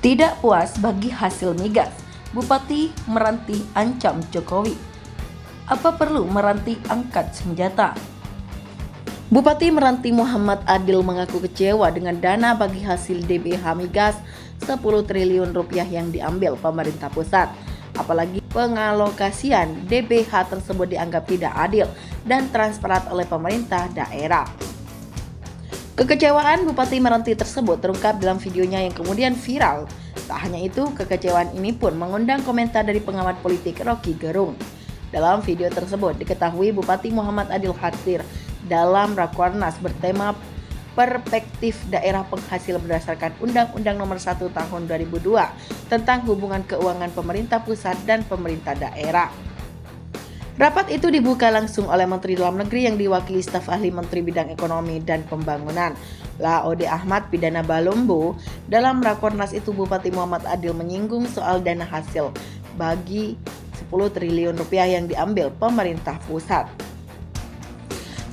Tidak puas bagi hasil migas, Bupati Meranti ancam Jokowi. Apa perlu Meranti angkat senjata? Bupati Meranti Muhammad Adil mengaku kecewa dengan dana bagi hasil DBH migas 10 triliun rupiah yang diambil pemerintah pusat. Apalagi pengalokasian DBH tersebut dianggap tidak adil dan transparan oleh pemerintah daerah. Kekecewaan Bupati Meranti tersebut terungkap dalam videonya yang kemudian viral. Tak hanya itu, kekecewaan ini pun mengundang komentar dari pengamat politik Rocky Gerung. Dalam video tersebut diketahui Bupati Muhammad Adil hadir dalam Rakornas bertema Perspektif Daerah Penghasil berdasarkan Undang-Undang Nomor 1 Tahun 2002 tentang hubungan keuangan pemerintah pusat dan pemerintah daerah. Rapat itu dibuka langsung oleh Menteri Dalam Negeri yang diwakili staf ahli Menteri Bidang Ekonomi dan Pembangunan, Laode Ahmad Pidana Balombo. Dalam Rakornas itu Bupati Muhammad Adil menyinggung soal dana hasil bagi 10 triliun rupiah yang diambil pemerintah pusat.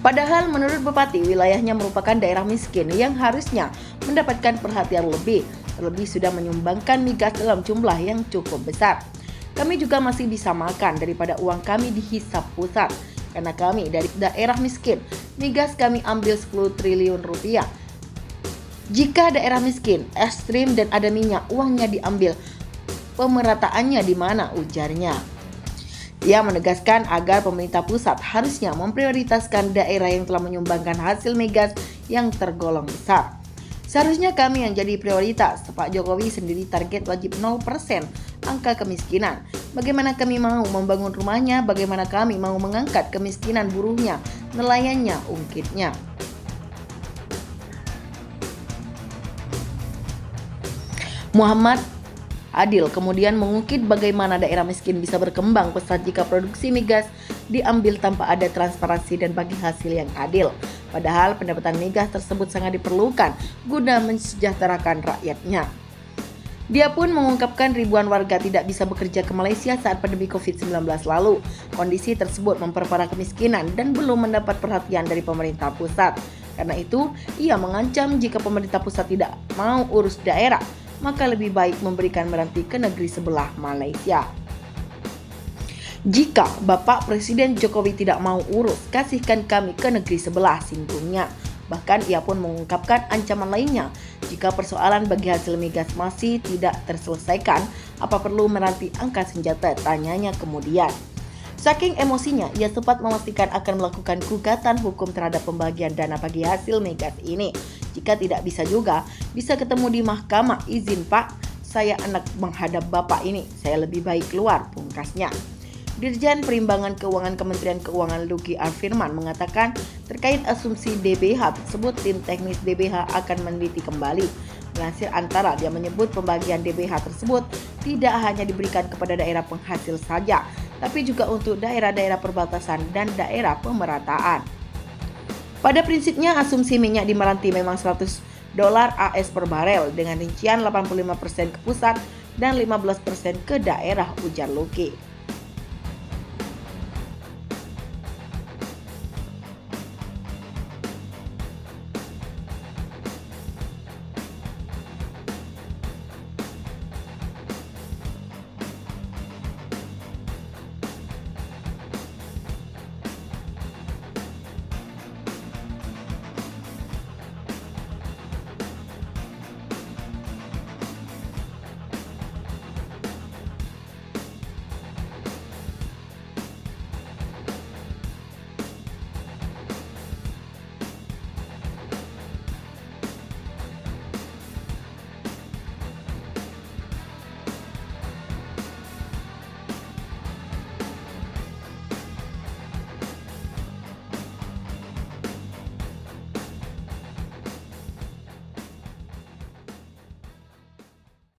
Padahal menurut Bupati, wilayahnya merupakan daerah miskin yang harusnya mendapatkan perhatian lebih, terlebih sudah menyumbangkan migas dalam jumlah yang cukup besar. Kami juga masih bisa makan daripada uang kami dihisap pusat, karena kami dari daerah miskin, migas kami ambil 10 triliun rupiah. Jika daerah miskin, ekstrim dan ada minyak, uangnya diambil. Pemerataannya di mana, ujarnya. Ia menegaskan agar pemerintah pusat harusnya memprioritaskan daerah yang telah menyumbangkan hasil migas yang tergolong besar. Seharusnya kami yang jadi prioritas. Pak Jokowi sendiri target wajib 0% angka kemiskinan. Bagaimana kami mau membangun rumahnya? Bagaimana kami mau mengangkat kemiskinan buruhnya, nelayannya, ungkitnya. Muhammad Adil kemudian mengungkit bagaimana daerah miskin bisa berkembang pesat jika produksi migas diambil tanpa ada transparansi dan bagi hasil yang adil. Padahal pendapatan migas tersebut sangat diperlukan guna mensejahterakan rakyatnya. Dia pun mengungkapkan ribuan warga tidak bisa bekerja ke Malaysia saat pandemi COVID-19 lalu. Kondisi tersebut memperparah kemiskinan dan belum mendapat perhatian dari pemerintah pusat. Karena itu, ia mengancam jika pemerintah pusat tidak mau urus daerah, maka lebih baik memberikan Meranti ke negeri sebelah Malaysia. Jika Bapak Presiden Jokowi tidak mau urus, kasihkan kami ke negeri sebelah, singgungnya. Bahkan ia pun mengungkapkan ancaman lainnya, jika persoalan bagi hasil migas masih tidak terselesaikan, apa perlu Meranti angkat senjata, tanyanya kemudian. Saking emosinya, ia sempat memastikan akan melakukan gugatan hukum terhadap pembagian dana bagi hasil migas ini. Jika tidak bisa juga, bisa ketemu di mahkamah. Izin Pak, saya anak menghadap Bapak ini, saya lebih baik keluar, pungkasnya. Dirjen Perimbangan Keuangan Kementerian Keuangan Luki Arfirman mengatakan terkait asumsi DBH tersebut, tim teknis DBH akan meneliti kembali. Melansir Antara, dia menyebut pembagian DBH tersebut tidak hanya diberikan kepada daerah penghasil saja, tapi juga untuk daerah-daerah perbatasan dan daerah pemerataan. Pada prinsipnya, asumsi minyak di Meranti memang $100 AS per barel dengan rincian 85% ke pusat dan 15% ke daerah, ujar Luki.